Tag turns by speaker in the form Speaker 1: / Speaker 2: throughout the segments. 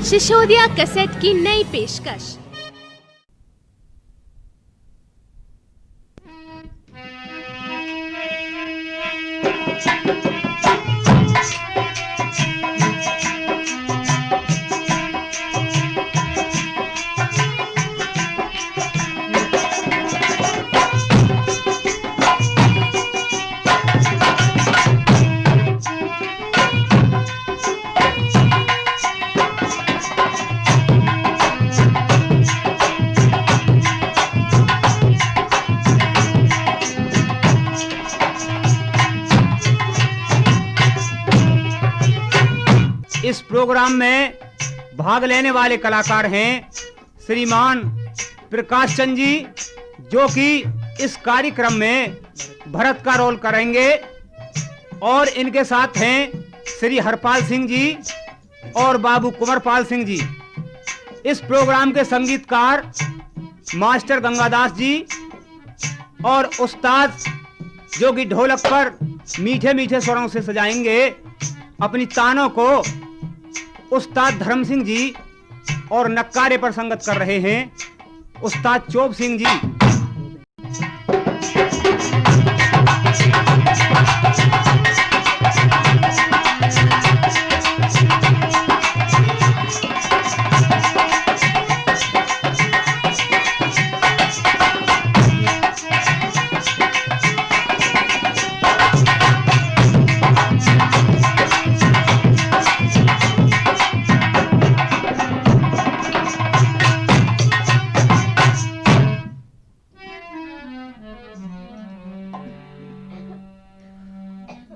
Speaker 1: Sisodia cassette की नई पेशकश।
Speaker 2: इस प्रोग्राम में भाग लेने वाले कलाकार हैं श्रीमान प्रकाश चंद जी, जो कि इस कार्यक्रम में भरत का रोल करेंगे, और इनके साथ हैं श्री हरपाल सिंह जी और बाबू कुंवरपाल सिंह जी। इस प्रोग्राम के संगीतकार मास्टर गंगादास जी और उस्ताद जो कि ढोलक पर मीठे मीठे स्वरों से सजाएंगे अपनी तानों को, उस्ताद धर्म सिंह जी, और नक्कारे पर संगत कर रहे हैं उस्ताद चोप सिंह जी।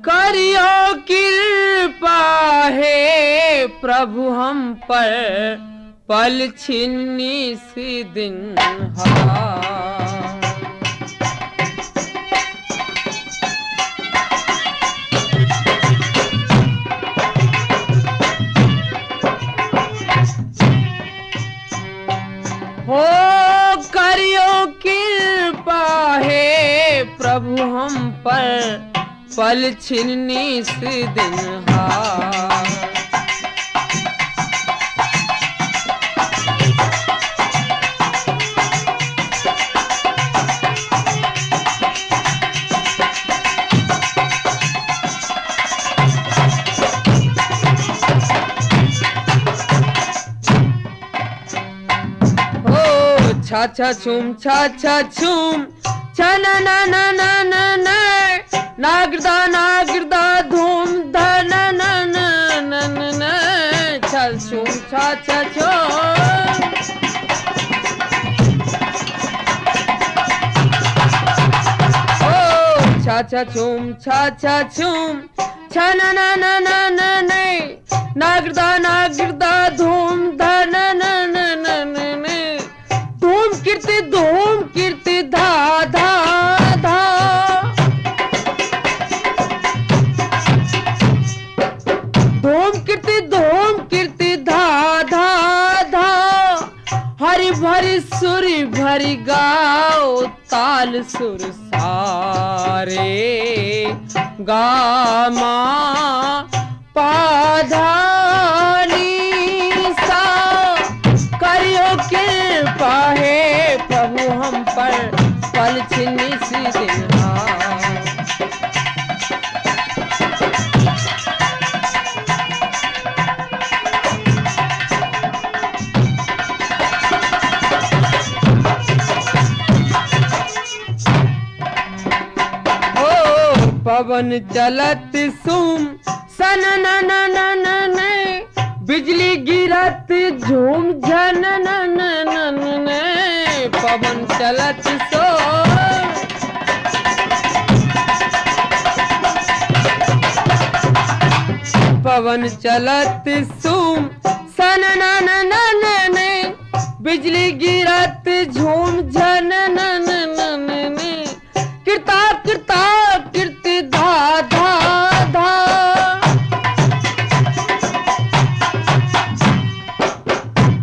Speaker 3: करियो कृपा है प्रभु हम पर, पल छिन्नी सी दिन हो, करियो कृपा है प्रभु हम पर, पल छिन्नी सी दिन हो, छा छा छूम छा छा छूम छा ना ना ना ना ना ना, नागरदा नागरदा धूम धा ना ना ना ना ना ना, छल छूम छा छा छूम। ओ छा छा छूम छा छा छूम छा ना ना ना ना ना ना, नागरदा नागरदा धूम धा ना ना ना ना ना ना, धूम कीर्ति धा धा धा, धूम कीर्ति धा धा धा, हरि भरी सुरी भरी गाओ ताल सुर सारे, गामा पाधा सा, करियो कृपा है प्रभु हम पर, पल छिन्नी सी दिन पवन चलत सुम सन न न न न न, बिजली गिरत झूम झन न न न न, पवन चलत सो पवन चलत सुम सन न न न न, बिजली गिरत झूम झन न न न न, कृता कृता कीर्ति धा धा धा,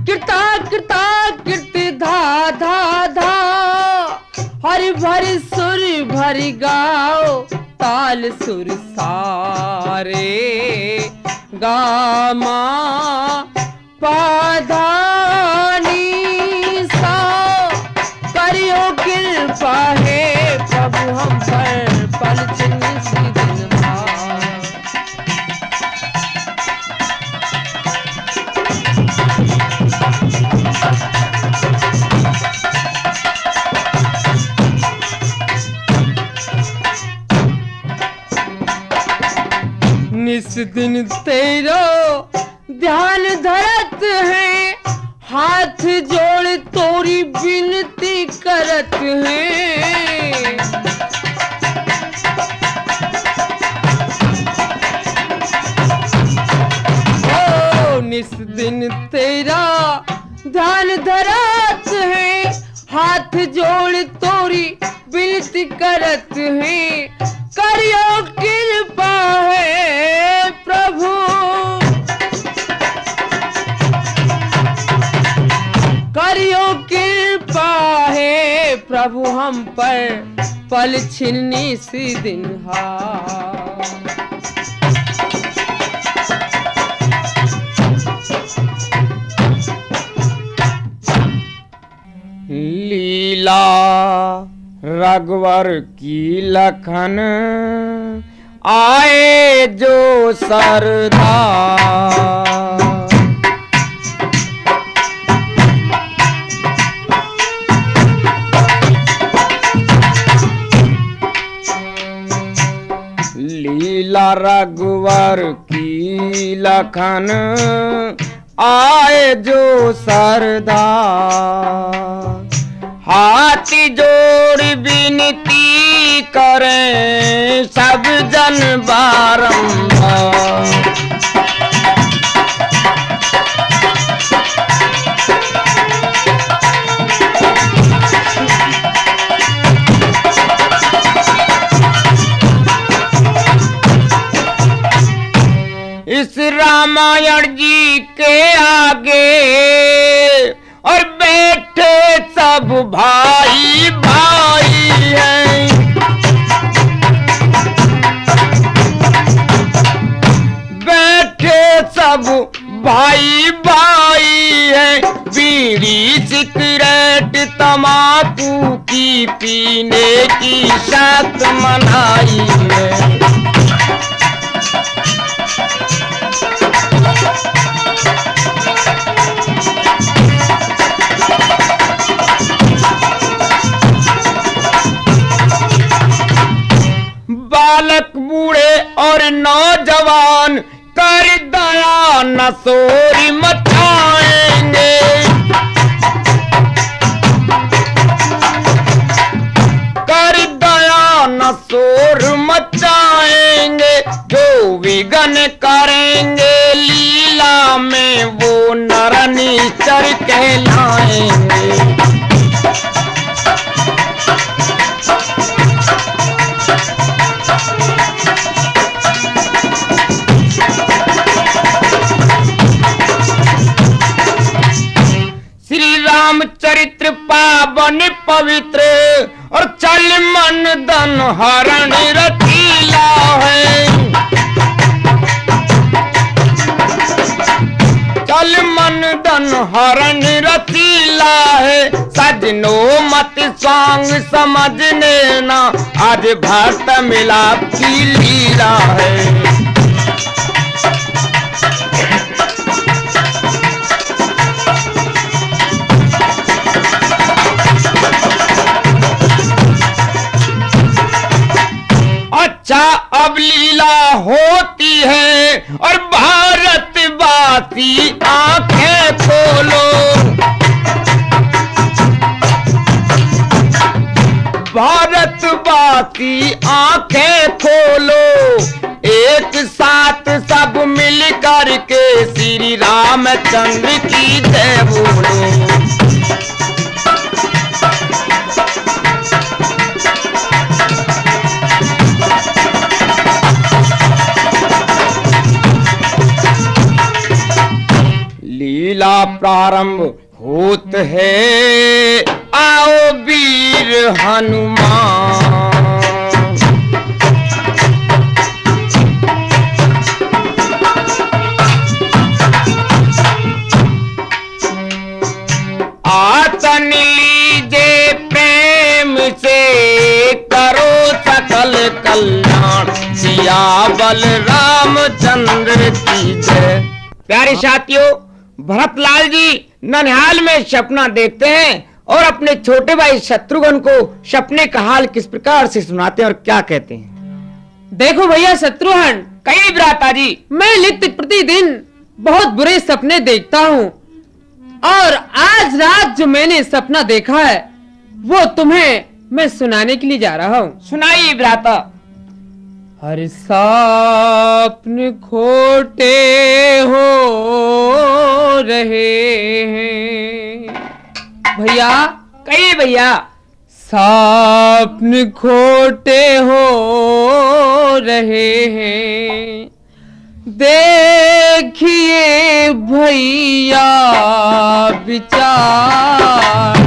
Speaker 3: कृता कृता कीर्ति धा धा धा, हरि भरी सुरी भरी गाओ ताल सुर सारे, गामा पा दिन तेरा ध्यान धरत हैं, हाथ जोड़ तोरी विनती करत हैं। ओ निस दिन तेरा ध्यान धरत हैं, हाथ जोड़ तोरी विनती करत हैं। करियो कृपा है प्रभु, करियो कृपा है प्रभु हम पर, पल छिन्नी सी दिन लीला रघुवर की लखन आए जो सरदार। लीला रघुवर की लखन आए जो सरदार। हाथी जोड़ विनती करें सब जन बारंबार। इस रामायण जी के आगे और बैठे सब भाई भाई हैं। बैठे सब भाई भाई हैं। बीड़ी सिगरेट तमाकू की पीने की शर्त मनाई है। बालक बूढ़े और नौजवान कर दया न शोर मचाएंगे। कर दया न शोर मचाएंगे। जो विघन करेंगे लीला में वो नर निश्चर कहलाएंगे। रामचरित्र पावन पवित्र और चल मन धन हरण रतीला है। चल मन धन हरण रतीला है। सजनो मत सांग समझने ना, आज भक्त मिलाप की लीला है। अच्छा अब लीला होती है और भारतवासी आंखें खोलो। भारतवासी आंखें खोलो। एक साथ सब मिल कर के श्री रामचंद्र की जय बोलो। लीला प्रारंभ होत है, आओ वीर हनुमान। आसन लीजे प्रेम से, करो सकल कल्याण। सिया बलरामचंद्र की जय। प्यारे साथियों, भरतलाल जी ननिहाल में सपना देखते हैं और अपने छोटे भाई शत्रुघ्न को सपने का हाल किस प्रकार से सुनाते हैं और क्या कहते हैं।
Speaker 4: देखो भैया शत्रुघ्न,
Speaker 3: कई भ्राता जी, मैं नित्य प्रतिदिन बहुत बुरे सपने देखता हूँ और आज रात जो मैंने सपना देखा है वो तुम्हें मैं सुनाने के लिए जा रहा हूँ।
Speaker 4: सुनाइए भ्राता।
Speaker 3: हर सपन खोटे हो रहे हैं भैया।
Speaker 4: कहिए भैया।
Speaker 3: सपन खोटे हो रहे हैं, देखिए भैया विचार।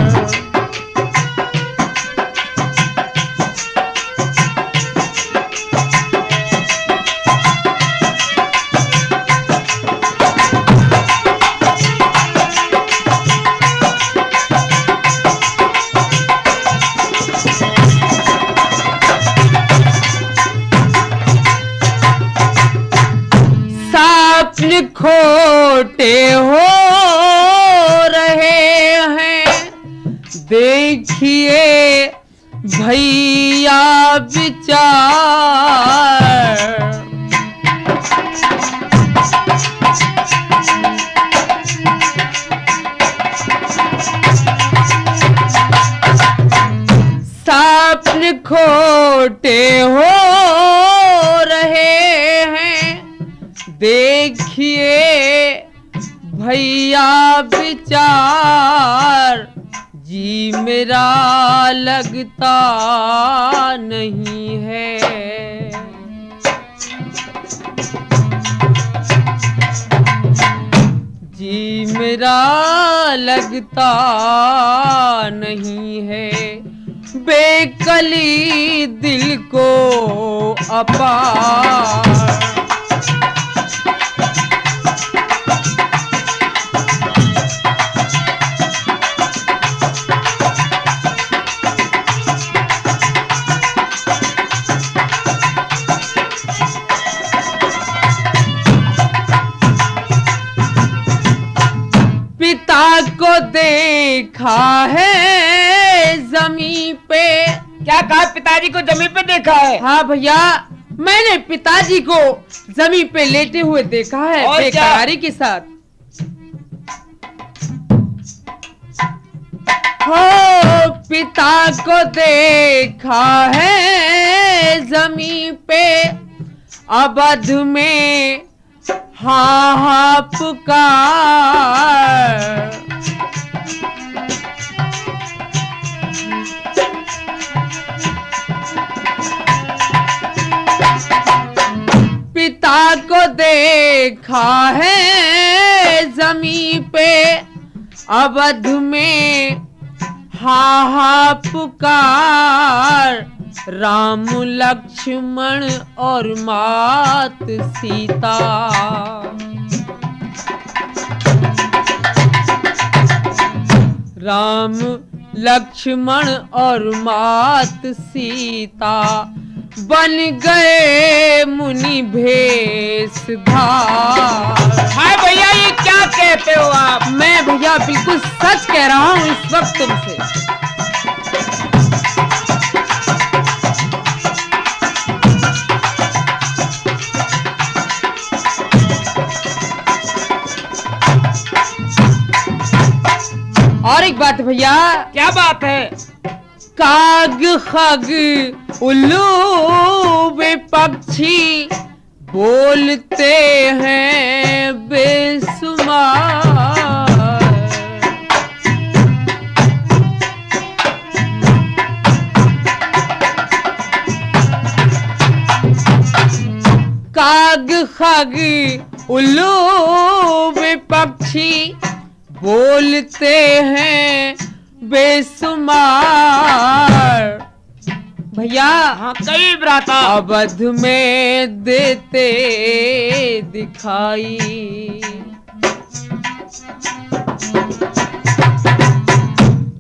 Speaker 3: सपन खोटे हो रहे हैं, देखिए भैया विचार। सपन खोटे हो रहे हैं, देखिए भैया विचार। जी मेरा लगता नहीं है, जी मेरा लगता नहीं है, बेकली दिल को अपार। पिता को देखा है जमीन पे।
Speaker 4: क्या कहा? पिताजी को जमीन पे देखा है?
Speaker 3: हाँ भैया, मैंने पिताजी को जमीन पे लेटे हुए देखा है
Speaker 4: और
Speaker 3: बेकरारी के साथ। हो पिता को देखा है जमीन पे, अवध में हाँ हाँ पुकार। पिता को देखा है जमीन पे, अवध में हाँ हाँ पुकार। राम लक्ष्मण और मात सीता, राम लक्ष्मण और मात सीता बन गए मुनि भेषधार।
Speaker 4: हाय भैया, ये क्या कहते हो आप?
Speaker 3: मैं भैया बिल्कुल सच कह रहा हूँ इस वक्त तुमसे। और एक बात भैया।
Speaker 4: क्या बात है?
Speaker 3: काग खग उल्लू वे पक्षी बोलते हैं बेसुमार। काग खग उल्लू वे पक्षी बोलते हैं बेसुमार। भैया
Speaker 4: हाँ कई भ्राता।
Speaker 3: अवध में देते दिखाई,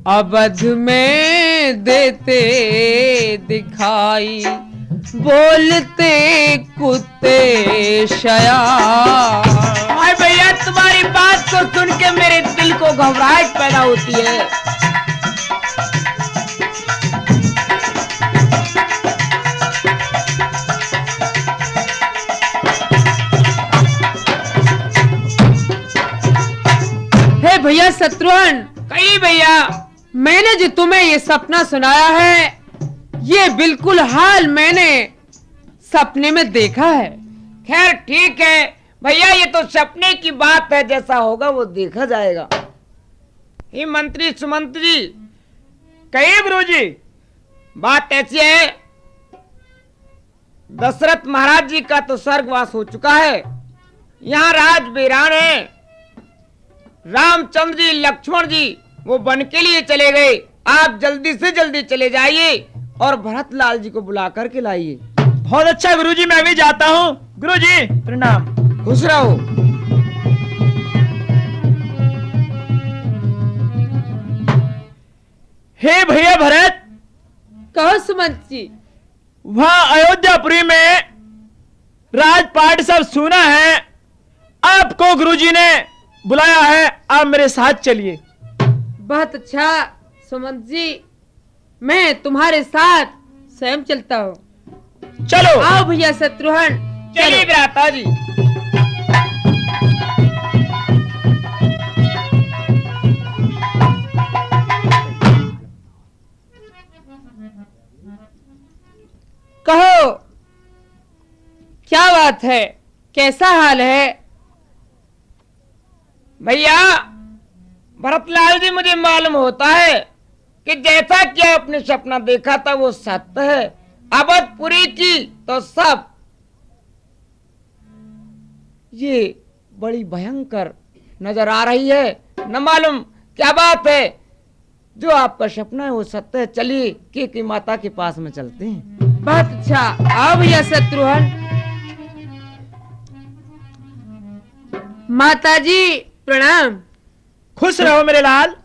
Speaker 3: अवध में देते दिखाई, बोलते कुत्ते शयार।
Speaker 4: हाय भैया, तुम्हारी बात को सुन के मेरे दिल को घबराहट पैदा होती है।
Speaker 3: भैया शत्रुघ्न,
Speaker 4: कही भैया।
Speaker 3: मैंने जो तुम्हें ये सपना सुनाया है, ये बिल्कुल हाल मैंने सपने में देखा है।
Speaker 4: खैर ठीक है भैया, ये तो सपने की बात है, जैसा होगा वो देखा जाएगा। ये मंत्री सुमंत्री
Speaker 5: कहिए गुरुजी।
Speaker 4: बात ऐसी है, दशरथ महाराज जी का तो स्वर्गवास हो चुका है, यहाँ राज वीरान है। रामचंद्र जी लक्ष्मण जी वो वन के लिए चले गए। आप जल्दी से जल्दी चले जाइए और भरत लाल जी को बुला करके लाइए।
Speaker 5: बहुत अच्छा गुरुजी, मैं भी जाता हूँ। गुरुजी प्रणाम।
Speaker 4: खुश रहो।
Speaker 5: हे भैया भरत,
Speaker 3: कहो सुमंत जी।
Speaker 5: वहाँ अयोध्यापुरी में राजपाट सब सुना है, आपको गुरुजी ने बुलाया है, आप मेरे साथ चलिए।
Speaker 3: बहुत अच्छा सुमंत जी, मैं तुम्हारे साथ स्वयं चलता हूँ।
Speaker 5: चलो।
Speaker 3: आओ भैया शत्रुघ्न,
Speaker 4: चलिए भ्राता जी।
Speaker 3: कहो क्या बात है, कैसा हाल है?
Speaker 4: भैया भरतलाल जी, मुझे मालूम होता है कि जैसा कि आपने सपना देखा था वो सत्य है। अवधपुरी की तो सब ये बड़ी भयंकर नजर आ रही है। न मालूम क्या बात है, जो आपका सपना है वो सत्य है। चलिए की माता के पास में चलते हैं।
Speaker 3: बहुत अच्छा, आओ भैया शत्रुघ्न। माता जी प्रणाम।
Speaker 5: खुश रहो मेरे लाल।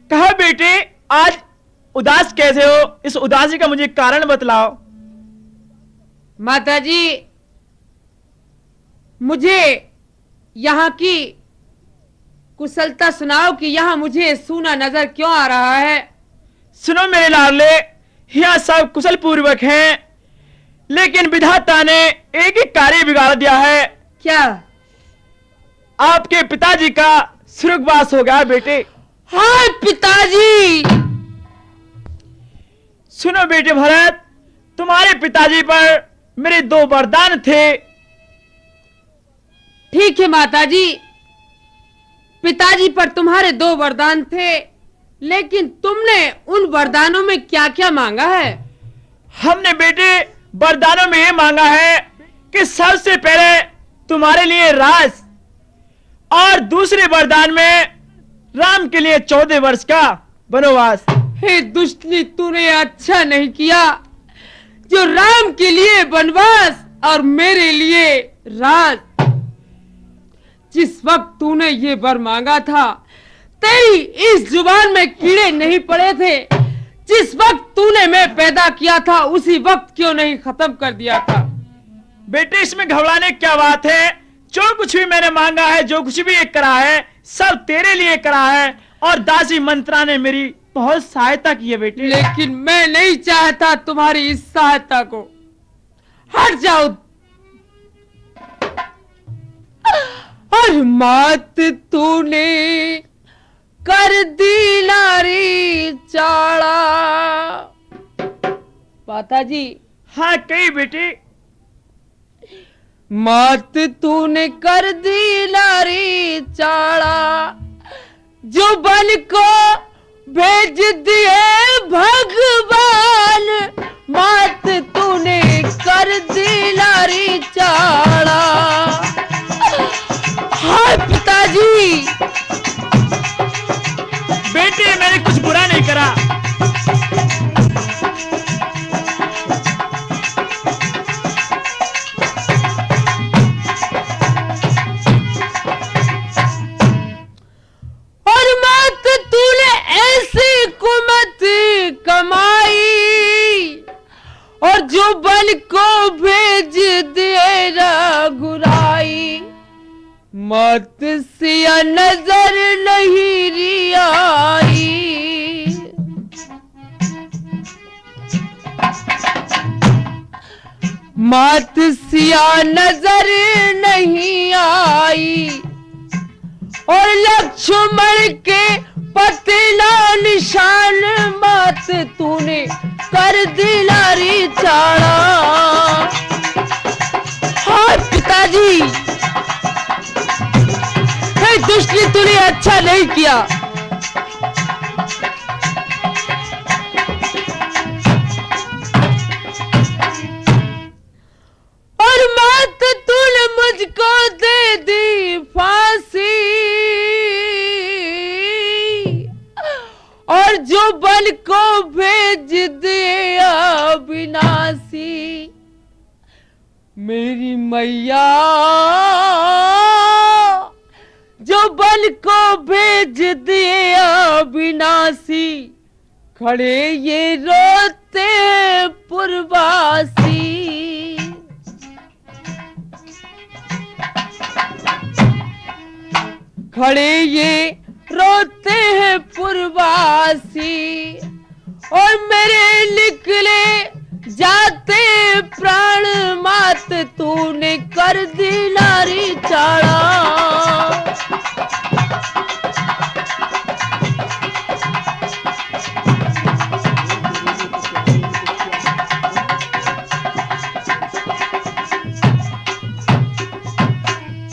Speaker 5: कहा बेटे, आज उदास कैसे हो? इस उदासी का मुझे कारण बतलाओ।
Speaker 3: माता जी, मुझे यहाँ की कुशलता सुनाओ कि यहाँ मुझे सूना नजर क्यों आ रहा है।
Speaker 5: सुनो मेरे लाडले, यहाँ सब कुशल पूर्वक हैं, लेकिन विधाता ने एक ही कार्य बिगाड़ दिया है।
Speaker 3: क्या?
Speaker 5: आपके पिताजी का स्वर्गवास हो गया बेटे।
Speaker 3: हाय पिताजी।
Speaker 5: सुनो बेटे भरत, तुम्हारे पिताजी पर मेरे 2 वरदान थे।
Speaker 3: ठीक है माताजी, पिताजी पर तुम्हारे 2 वरदान थे, लेकिन तुमने उन वरदानों में क्या क्या मांगा है?
Speaker 5: हमने बेटे वरदानों में ये मांगा है कि सबसे पहले तुम्हारे लिए राज, और दूसरे वरदान में राम के लिए 14 वर्ष का वनवास।
Speaker 3: हे दुष्टनी, तूने अच्छा नहीं किया, जो राम के लिए वनवास और मेरे लिए राज। जिस वक्त तूने ये वर मांगा था, तेरी इस जुबान में कीड़े नहीं पड़े थे। जिस वक्त तूने मैं पैदा किया था, उसी वक्त क्यों नहीं खत्म कर दिया था?
Speaker 5: बेटे इसमें घबराने क्या बात है? जो कुछ भी मैंने मांगा है, जो कुछ भी एक करा है, सब तेरे लिए करा है, और दासी मंत्रा ने मेरी बहुत सहायता की है बेटे।
Speaker 3: लेकिन मैं नहीं चाहता तुम्हारी इस सहायता को। हट जाओ। और मात तूने कर दी नारी चाड़ा। माता जी।
Speaker 5: हाँ कही बेटे।
Speaker 3: मात तूने कर दी नारी चाड़ा, जो बल को भेज दिए भगवान। मात तूने कर दी नारी चाड़ा। हाय पिताजी।
Speaker 5: बेटे मैंने कुछ बुरा नहीं करा।
Speaker 3: और मत तूने ऐसी कुमत कमाई, और जो बल को भेज दे रघुराई। मत सिया नजर नहीं रियाई। मत सिया नजर नहीं आई, दुष्ट तूने अच्छा नहीं किया। और मात तूने मुझको दे दी फांसी, और जो बल को भेज दिया विनाशी। मेरी मैया जो बल को भेज दिया विनाशी, खड़े ये रोते पुरवासी। खड़े ये रोते हैं पुरवासी, और मेरे निकले जाते प्राण मात तूने कर दी नारी चाड़ा।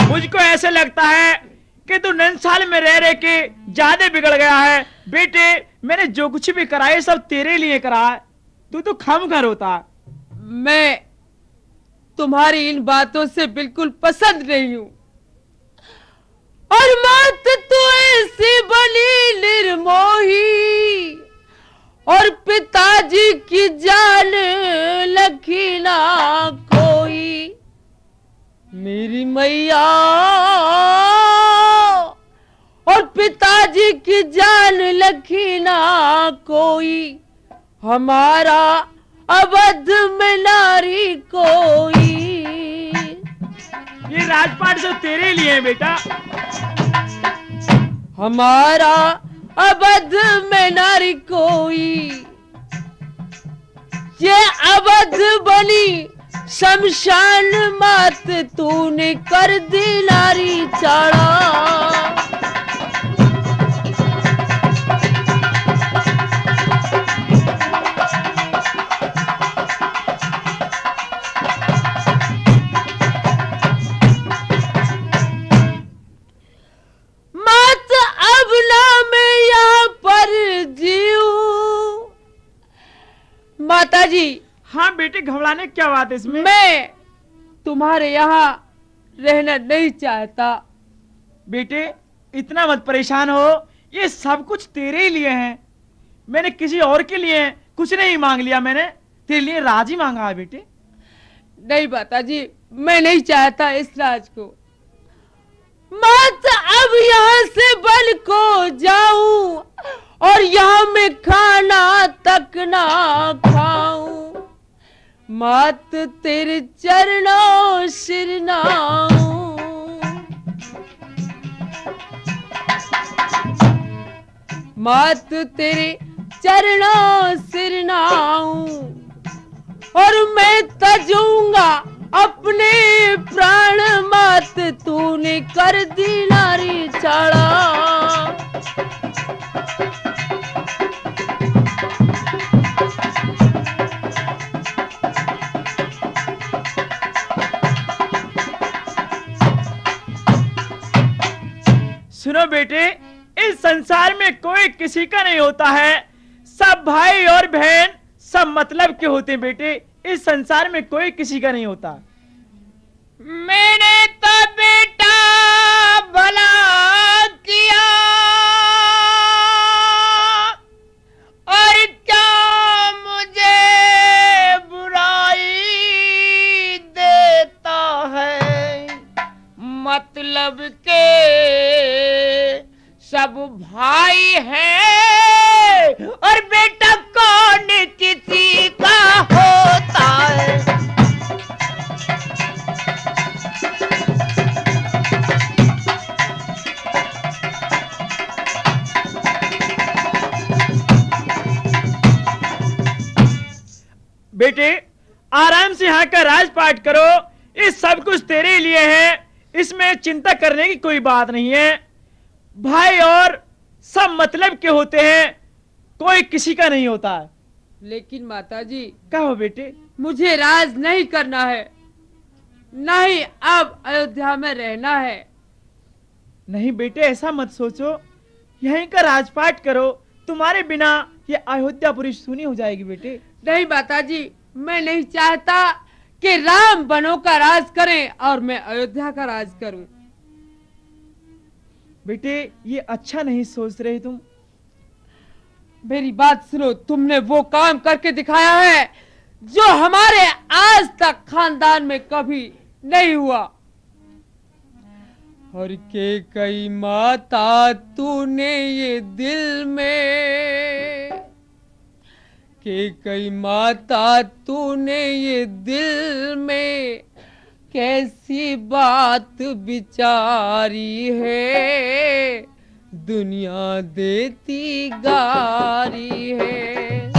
Speaker 5: मुझको ऐसे लगता है कि तू नंसाल में रह रहे के ज्यादा बिगड़ गया है। बेटे मैंने जो कुछ भी करा है सब तेरे लिए करा है, तू तो खम कर होता।
Speaker 3: मैं तुम्हारी इन बातों से बिल्कुल पसंद नहीं हूं। और मात तू ऐसी बनी निर्मोही, और पिताजी की जान लखी ना कोई। मेरी मैया और पिताजी की जान लखी ना कोई, हमारा अवध में नारी कोई।
Speaker 5: ये राजपाट जो तेरे लिए है बेटा।
Speaker 3: हमारा अवध में नारी कोई, ये अवध बनी शमशान मात तूने कर दी नारी चाड़ा। मात अब ना मैं यहाँ पर जीऊं। माता जी।
Speaker 5: हाँ बेटे घबराने क्या बात है इसमें?
Speaker 3: मैं तुम्हारे यहाँ रहना नहीं चाहता।
Speaker 5: बेटे इतना मत परेशान हो, ये सब कुछ तेरे ही लिए है। मैंने किसी और के लिए कुछ नहीं मांग लिया, मैंने तेरे लिए राज ही मांगा है बेटे।
Speaker 3: नहीं माता जी, मैं नहीं चाहता इस राज को। माता अब यहाँ से बल को जाऊं, और यहाँ मैं खाना तक ना खाऊं। मात तेरे चरणों सिर नाऊं। मात तेरे चरणों सिर नाऊं, और मैं तजूंगा अपने प्राण मात तूने कर दी नारी चाड़ा।
Speaker 5: सुनो बेटे, इस संसार में कोई किसी का नहीं होता है। सब भाई और बहन सब मतलब के होते हैं बेटे। इस संसार में कोई किसी का नहीं होता।
Speaker 4: मैंने तो बेटा भला किया, और क्या मुझे बुराई देता है। मतलब के सब भाई हैं, और बेटा कौन किसी का होता है।
Speaker 5: बेटे आराम से यहाँ का राजपाट करो, इस सब कुछ तेरे लिए है, इसमें चिंता करने की कोई बात नहीं है। भाई और सब मतलब के होते हैं, कोई किसी का नहीं होता है।
Speaker 3: लेकिन माताजी,
Speaker 5: कहो बेटे।
Speaker 3: मुझे राज नहीं करना है, नहीं अब अयोध्या में रहना है।
Speaker 5: नहीं बेटे, ऐसा मत सोचो, यहीं का राजपाट करो, तुम्हारे बिना ये अयोध्यापुरी सूनी हो जाएगी बेटे।
Speaker 3: नहीं माताजी, मैं नहीं चाहता कि राम बनों का राज करें और मैं अयोध्या का राज करूं।
Speaker 5: बेटे ये अच्छा नहीं सोच रहे तुम।
Speaker 3: मेरी बात सुनो, तुमने वो काम करके दिखाया है जो हमारे आज तक खानदान में कभी नहीं हुआ। और के कई माता तूने ये दिल में, के कई माता तूने ये दिल में कैसी बात बिचारी है, दुनिया देती गारी है।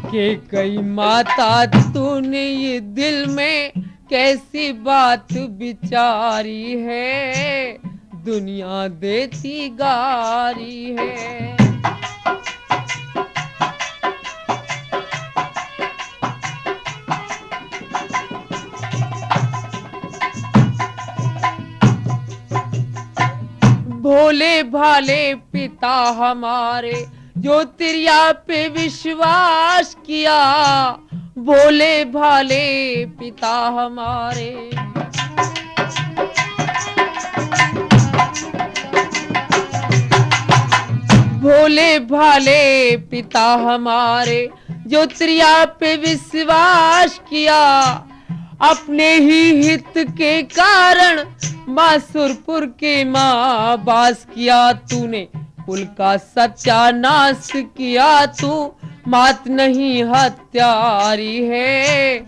Speaker 3: के कई माता तूने ये दिल में कैसी बात बिचारी है, दुनिया देती गारी है। भोले भाले पिता हमारे जो तिरिया पे विश्वास किया, भोले भाले पिता हमारे। भोले भाले पिता हमारे जो तिरिया पे विश्वास किया, अपने ही हित के कारण मासुरपुर के माँ बास किया तूने, कुल का सत्यानाश किया तू, मात नहीं हत्यारी है,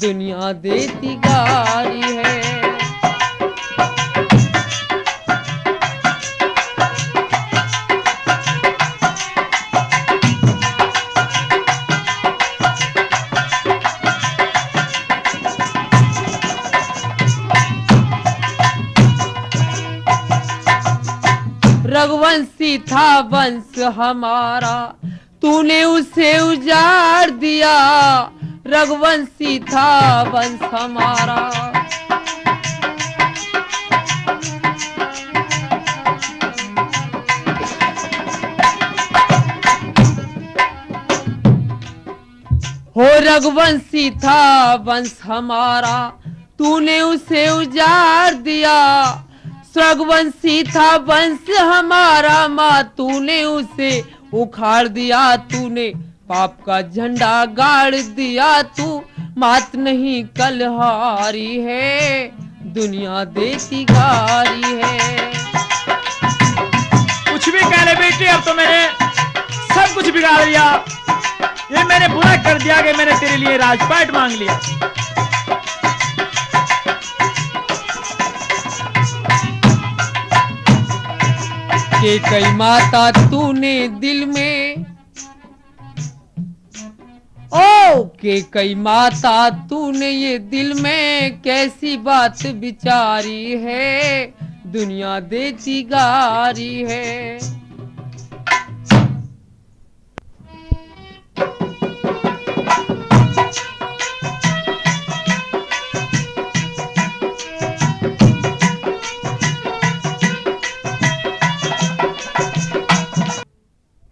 Speaker 3: दुनिया देती गारी है। रघुवंशी था वंश हमारा, तूने उसे उजाड़ दिया, रघुवंशी था वंश हमारा। हो रघुवंशी था वंश हमारा, तूने उसे उजाड़ दिया, रघुवंशी था वंश हमारा, माँ तूने उसे उखाड़ दिया, तूने पाप का झंडा गाड़ दिया, तू मात नहीं कलहारी है, दुनिया देती गारी है।
Speaker 5: कुछ भी कह ले बेटे, अब तो मैंने सब कुछ बिगाड़ दिया। ये मैंने बुरा कर दिया कि मैंने तेरे लिए राजपाट मांग लिया।
Speaker 3: के कई माता तूने दिल में, ओ के कई माता तूने ये दिल में कैसी बात बिचारी है, दुनिया देती गारी है।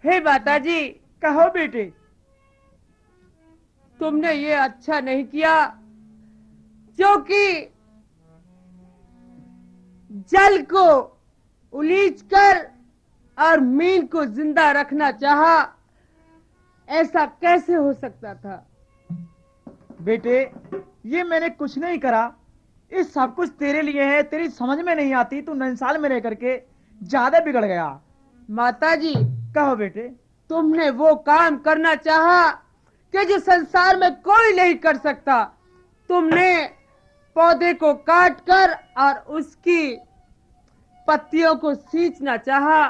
Speaker 3: हे माताजी,
Speaker 5: कहो बेटे।
Speaker 3: तुमने ये अच्छा नहीं किया जो कि जल को उलीच कर और मीन को जिंदा रखना चाहा। ऐसा कैसे हो सकता था?
Speaker 5: बेटे ये मैंने कुछ नहीं करा, ये सब कुछ तेरे लिए है, तेरी समझ में नहीं आती, तू नंसाल में रह करके ज्यादा बिगड़ गया।
Speaker 3: माताजी,
Speaker 5: कहो बेटे।
Speaker 3: तुमने वो काम करना चाहा कि जो संसार में कोई नहीं कर सकता। तुमने पौधे को काट कर और उसकी पत्तियों को सींचना चाहा।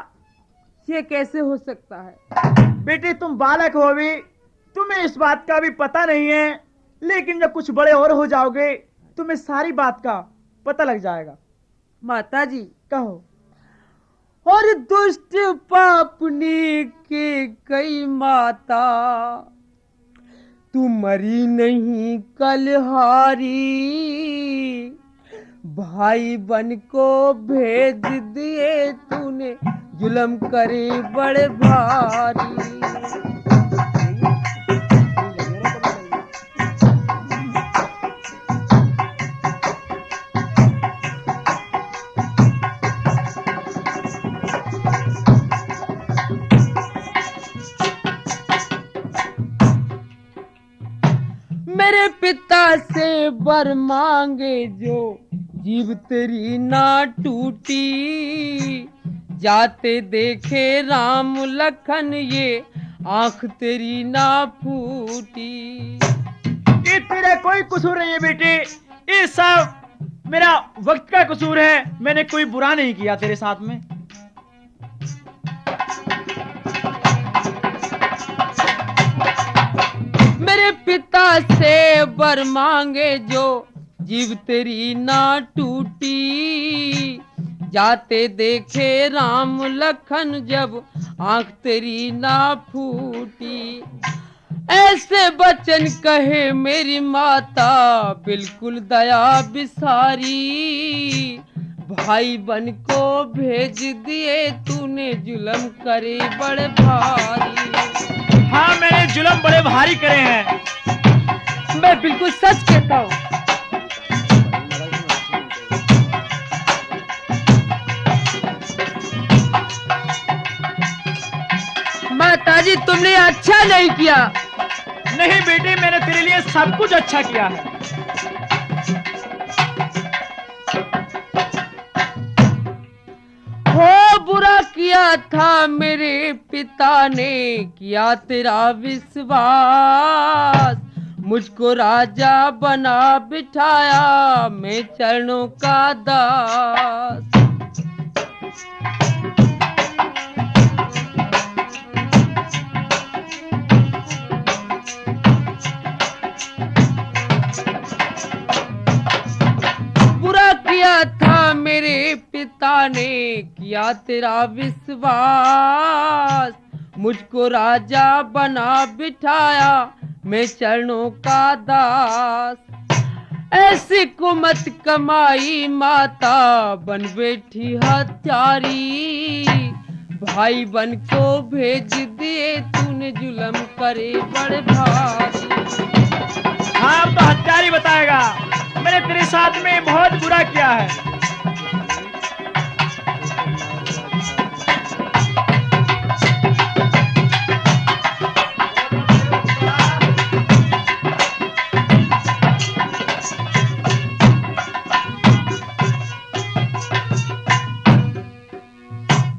Speaker 3: ये कैसे हो सकता है?
Speaker 5: बेटे तुम बालक हो भी, तुम्हें इस बात का भी पता नहीं है, लेकिन जब कुछ बड़े और हो जाओगे तुम्हें सारी बात का पता लग जाएगा।
Speaker 3: माता जी,
Speaker 5: कहो।
Speaker 3: और दुष्ट पापनी के कई माता, तू मरी नहीं कलहारी, भाई बन को भेज दिए तूने, जुल्म करे बड़े भारी। मेरे पिता से वर मांगे जो, जीभ तेरी ना टूटी, जाते देखे राम लखन ये, आंख तेरी ना फूटी।
Speaker 5: ये तेरा कोई कसूर नहीं है बेटे, ये सब मेरा वक्त का कसूर है। मैंने कोई बुरा नहीं किया तेरे साथ में।
Speaker 3: मेरे पिता से वर मांगे जो, जीव तेरी ना टूटी, जाते देखे राम लखन जब, आंख तेरी ना फूटी। ऐसे बचन कहे मेरी माता, बिल्कुल दया बिसारी, भाई बन को भेज दिए तूने, जुल्म करे बड़े भारी।
Speaker 5: हाँ, मैंने जुल्म बड़े भारी करे हैं।
Speaker 3: मैं बिल्कुल सच कहता हूँ। माताजी, तुमने अच्छा नहीं किया।
Speaker 5: नहीं बेटे, मैंने तेरे लिए सब कुछ अच्छा किया है।
Speaker 3: हो बुरा किया था मेरे पिता ने, किया तेरा विश्वास, मुझको राजा बना बिठाया, मैं चरणों का दास। बुरा किया था मेरे पिता ने, किया तेरा विश्वास, मुझको राजा बना बिठाया, मैं चरणों का दास। ऐसी कुमत कमाई माता, बन बैठी हत्यारी, भाई बन को भेज दिए तूने, जुल्म करे बड़े भारी।
Speaker 5: हाँ, अब तो हत्यारी बताएगा। मैंने तेरे साथ में बहुत बुरा किया है।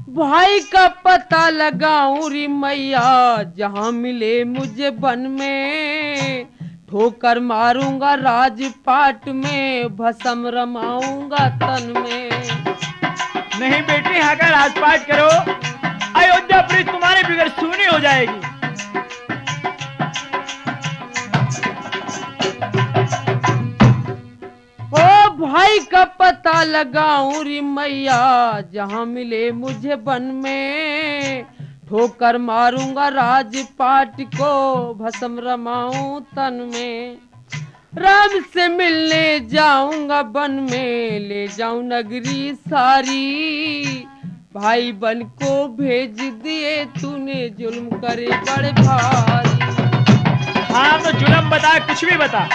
Speaker 3: भाई का पता लगाऊं री मैया, जहां मिले मुझे वन में, ठोकर मारूंगा राजपाट में, भस्म रमाऊंगा तन में।
Speaker 5: नहीं बेटी, यहाँ का राजपाट करो, अयोध्यापुरी तुम्हारे बिगड़ सूनी हो जाएगी।
Speaker 3: ओ भाई का पता लगाऊं री मैया, जहां मिले मुझे वन में, ठोकर मारूंगा राजपाट को, भस्म रमाऊं तन में। राम से मिलने जाऊंगा वन में, ले जाऊं नगरी सारी, भाई बन को भेज दिए तूने, जुल्म करे बड़े भारी।
Speaker 5: हाँ, तो जुल्म बता, कुछ भी बता।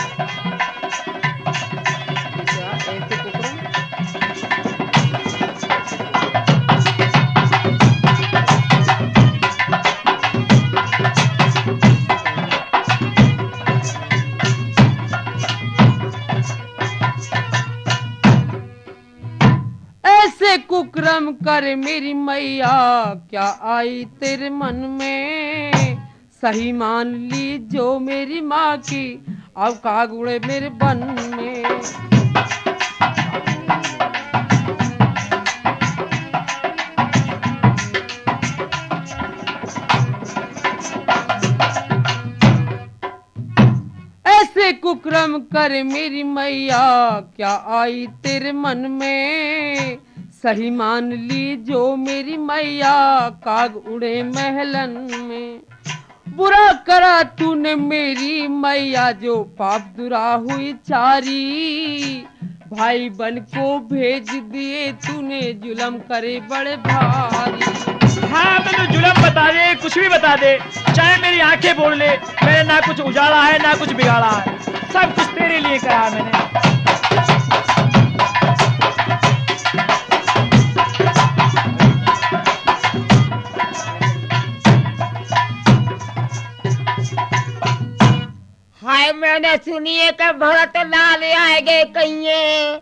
Speaker 3: ऐसे कुकर्म कर मेरी मैया, क्या आई तेरे मन में, सही मान ली जो मेरी माँ की, अब कागुड़े मेरे बन में। ऐसे कुकर्म जुलम करे मेरी मैया, क्या आई तेरे मन में, सही मान ली जो मेरी मैया, काग उड़े महलन में। बुरा करा तूने मेरी मैया, जो पाप दुरा हुई चारी, भाई बन को भेज दिए तूने, जुलम करे बड़े भारी।
Speaker 5: हाँ मैंने जुलम बता दे, कुछ भी बता दे, चाहे मेरी आंखें बोल ले, मैंने ना कुछ उजाड़ा है ना कुछ बिगाड़ा है, सब कुछ तेरे लिए करा है मैंने।
Speaker 4: हाय मैंने सुनिए कि भरत लाल आएगे कहिए,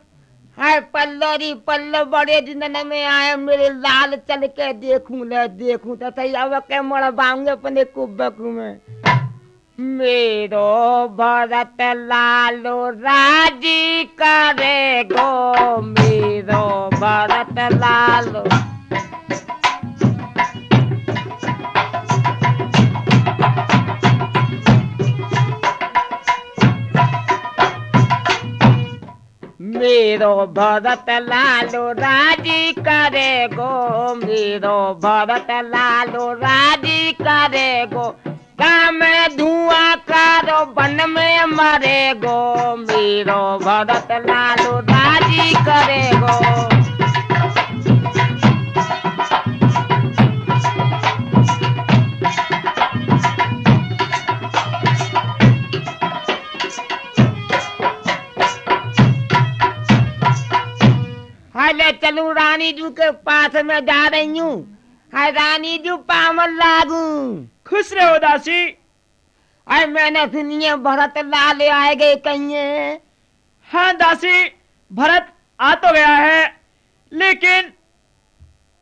Speaker 4: हाय पल्लो पल्लो बड़े दिन में आए मेरे लाल, चल के देखूं तो सही अब के मरवाऊंगे अपने कुब्बकू में। मेरो भरत लालो राजी करेगो, मेरो भरत लालो। मेरो भरत लालो राजी करेगो, मेरो भरत लालो राजी करेगो, गाँव में धुआं करो वन में मरेगो, मेरो भरत लालो राजी करेगो। ले चलू रानी जू के पास में जा रही हूँ, हाय रानी जू पामल लागू।
Speaker 5: खुश रहो दासी।
Speaker 4: हाय मैंने सुनिए भरत लाल आएगे कहिए।
Speaker 5: हाँ दासी, भरत आ तो गया है, लेकिन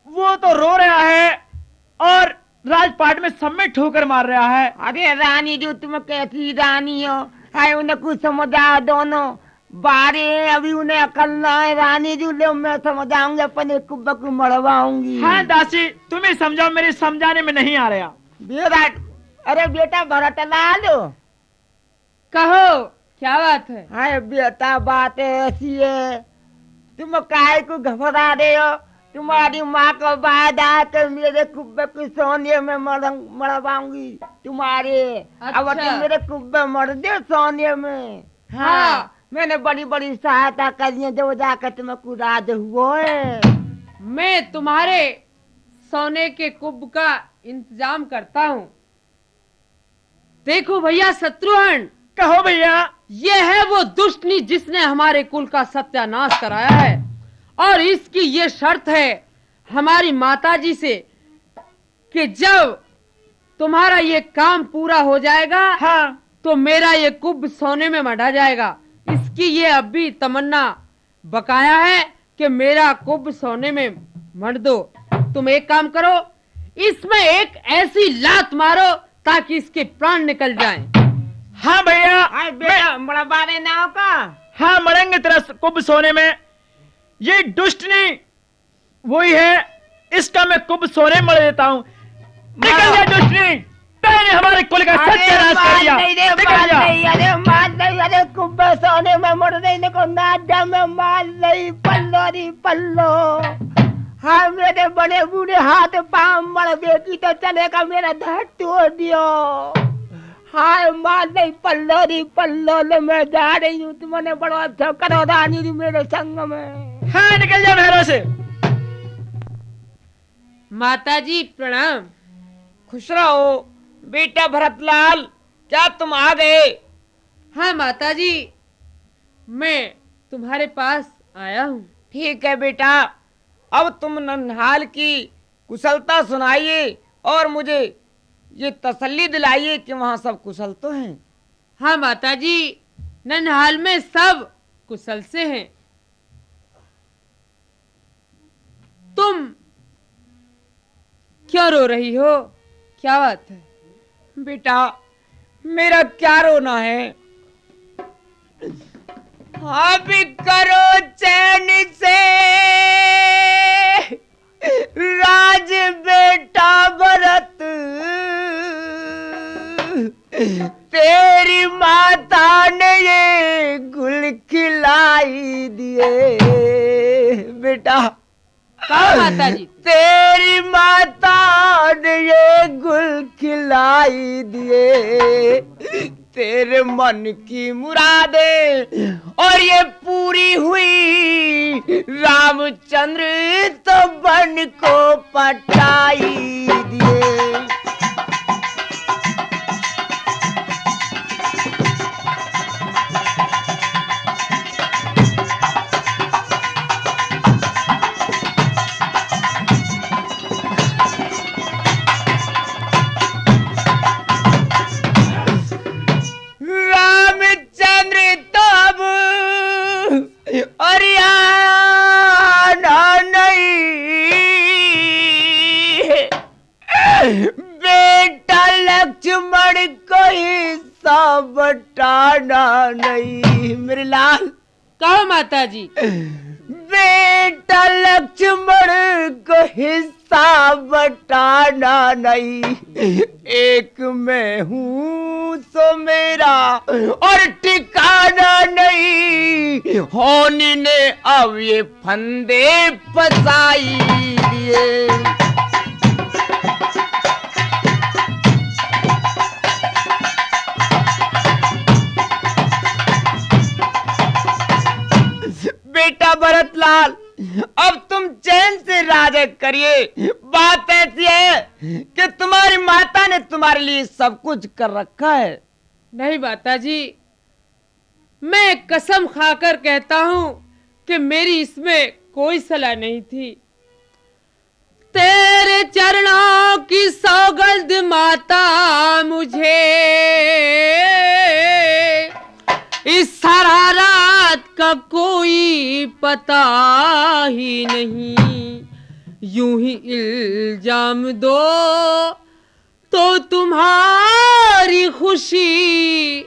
Speaker 5: वो तो रो रहा है और राजपाट में सब में ठोकर मार रहा है।
Speaker 4: अरे रानी जू तुम कैसी रानी हो, हाय उन्हें कुछ समझा दोनों बारे, अभी उन्हें अकल ना है रानी जी, ले मैं समझाऊंगी अपने कुब्बकू मरवाऊंगी।
Speaker 5: हाँ दासी तुम्हें समझाओ, मेरे समझाने में नहीं आ रहा
Speaker 4: बेटा। अरे बेटा भरत लाल,
Speaker 3: कहो क्या बात है?
Speaker 4: हाय बेटा बात ऐसी है, तुम काहे को घबरा रहे हो, तुम्हारी माँ को वादा कर मेरे कुब्बे सोने में मरवाऊंगी तुम्हारे। अब तुम मेरे कुब्बे मर दे सोने में। हाँ मैंने बड़ी बड़ी सहायता करी है, जो जाकर तुमको राज हुआ है।
Speaker 3: मैं तुम्हारे सोने के कुब का इंतजाम करता हूँ। देखो भैया शत्रुघ्न,
Speaker 5: कहो भैया।
Speaker 3: ये है वो दुष्टनी जिसने हमारे कुल का सत्यानाश कराया है, और इसकी ये शर्त है हमारी माताजी से कि जब तुम्हारा ये काम पूरा हो जाएगा,
Speaker 5: हाँ,
Speaker 3: तो मेरा ये कुब सोने में मढ़ा जाएगा। इसकी ये अभी तमन्ना बकाया है कि मेरा कुब सोने में मढ़ दो। तुम एक काम करो, इसमें एक ऐसी लात मारो ताकि इसके प्राण निकल जाएं।
Speaker 5: हाँ भैया।
Speaker 4: बेटा मरवा देना का।
Speaker 5: हाँ मरेंगे तेरा कुब सोने में। ये दुष्टनी वही है, इसका मैं कुब सोने मर देता हूँ। निकल जा दुष्टनी, तेने हमारे कुल का सत्यानाश कर दिया। निकल जा।
Speaker 4: अरे मार नहीं, अरे कुब्बे सोने में मर नहीं को नादा में मार नहीं, पल्लो री पल्लो। हाँ मेरे बड़े बूढ़े हाथ पांव मर बेटी तो चलेगा, मेरा धड़ तोड़ दियो। हाय मार नहीं पल्लो री पल्लो, ले मैं जा रही हूँ, तुमने बड़ा अच्छा करो रानी जी मेरे संग में।
Speaker 5: हाँ निकल जा भैरव से।
Speaker 3: माताजी प्रणाम।
Speaker 4: खुश रहो बेटा भरतलाल, क्या तुम आ गए?
Speaker 3: हाँ माताजी, मैं तुम्हारे पास आया हूँ।
Speaker 4: ठीक है बेटा, अब तुम नन्हाल की कुशलता सुनाइए और मुझे ये तसल्ली दिलाइए कि वहाँ सब कुशल तो हैं।
Speaker 3: हाँ माताजी, नन्हाल में सब कुशल से हैं। तुम क्यों रो रही हो, क्या बात है?
Speaker 4: बेटा मेरा क्या रोना है, आप करो चैन से राज बेटा भरत, तेरी माता ने ये बेटा,
Speaker 3: कहा माता जी?
Speaker 4: तेरी माता ने ये गुल खिलाई दिए, तेरे मन की मुरादें और ये पूरी हुई। रामचंद्र तो बन को पटाई दिए। बेटा लक्ष्मण को हिस्सा बटाना नहीं। मेरे लाल,
Speaker 3: कहो माता जी।
Speaker 4: बेटा लक्ष्मण को हिस्सा बटाना नहीं। एक मैं हूँ सो मेरा और ठिकाना नहीं। होनी ने अब ये फंदे फसाई दिए। बेटा भरतलाल, अब तुम चैन से राज करिए। बात ऐसी है कि तुम्हारी माता ने तुम्हारे लिए सब कुछ कर रखा है।
Speaker 3: नहीं माता जी, मैं कसम खाकर कहता हूँ कि मेरी इसमें कोई सलाह नहीं थी। तेरे चरणों की सौगंध माता मुझे इस सारा रात का कोई पता ही नहीं। यूं ही इल्जाम दो तो तुम्हारी खुशी,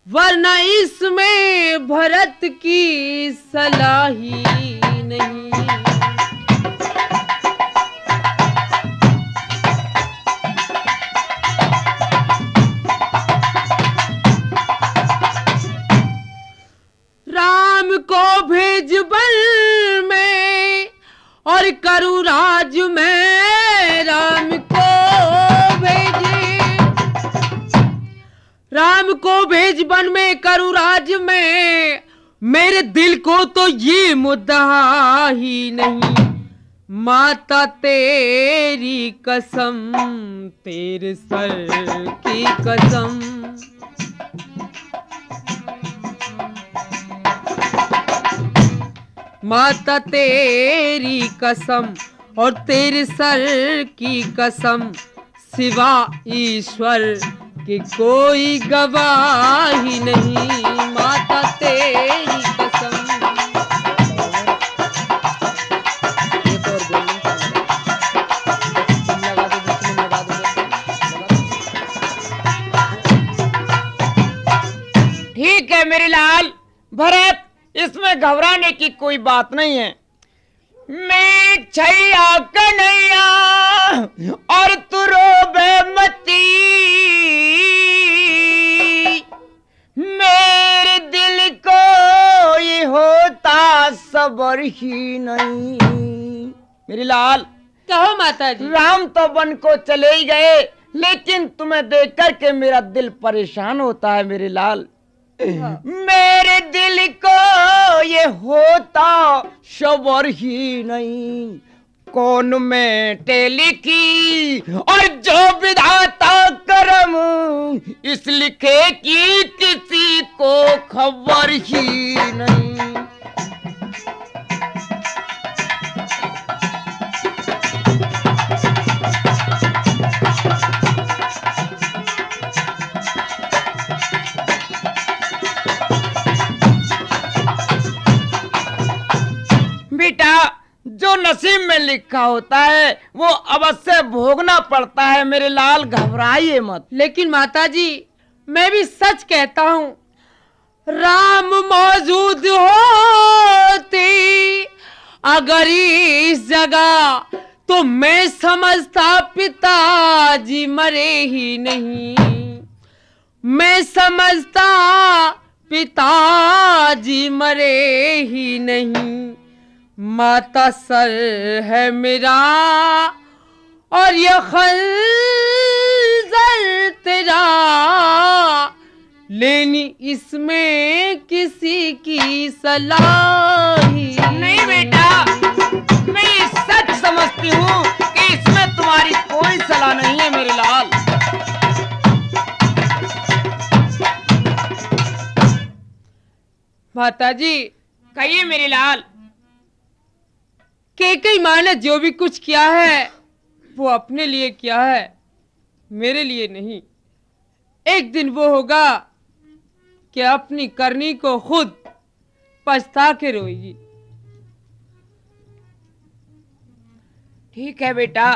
Speaker 3: वरना इसमें भरत की सलाह ही नहीं। राम को भेज बल में और करूँ राज में। राम को भेज बन में करूँ राज में। मेरे दिल को तो ये मुद्दा ही नहीं। माता तेरी कसम, तेरे सर की कसम। माता तेरी कसम और तेरे सर की कसम, सिवा ईश्वर की कोई गवाही नहीं। माता तेरी कसम।
Speaker 4: ठीक है मेरे लाल भरत, इसमें घबराने की कोई बात नहीं है। मैं छैया कन्हैया और तू रोबे मती। मेरे दिल को ये होता सबर ही नहीं। मेरी लाल,
Speaker 3: कहो माता जी।
Speaker 4: राम तो वन को चले ही गए, लेकिन तुम्हें देख कर के मेरा दिल परेशान होता है मेरे लाल। मेरे दिल को ये होता सबर ही नहीं। कौन मैं टेली की और जो विधाता करम, इस लिखे की किसी को खबर ही नहीं। बेटा, जो नसीब में लिखा होता है वो अवश्य भोगना पड़ता है मेरे लाल, घबराइए मत।
Speaker 3: लेकिन माता जी, मैं भी सच कहता हूँ, राम मौजूद होते अगर इस जगह, तो मैं समझता पिताजी मरे ही नहीं। मैं समझता पिताजी मरे ही नहीं। माता सर है मेरा और ये खंजर तेरा, लेनी इसमें किसी की सलाह
Speaker 4: नहीं बेटा, मैं ये सच समझती हूँ कि इसमें तुम्हारी कोई सलाह नहीं है मेरे लाल।
Speaker 3: माताजी,
Speaker 4: कहिए मेरे लाल।
Speaker 3: कैकेयी माँ ने जो भी कुछ किया है वो अपने लिए किया है, मेरे लिए नहीं। एक दिन वो होगा कि अपनी करनी को खुद पछता के रोएगी।
Speaker 4: ठीक है बेटा,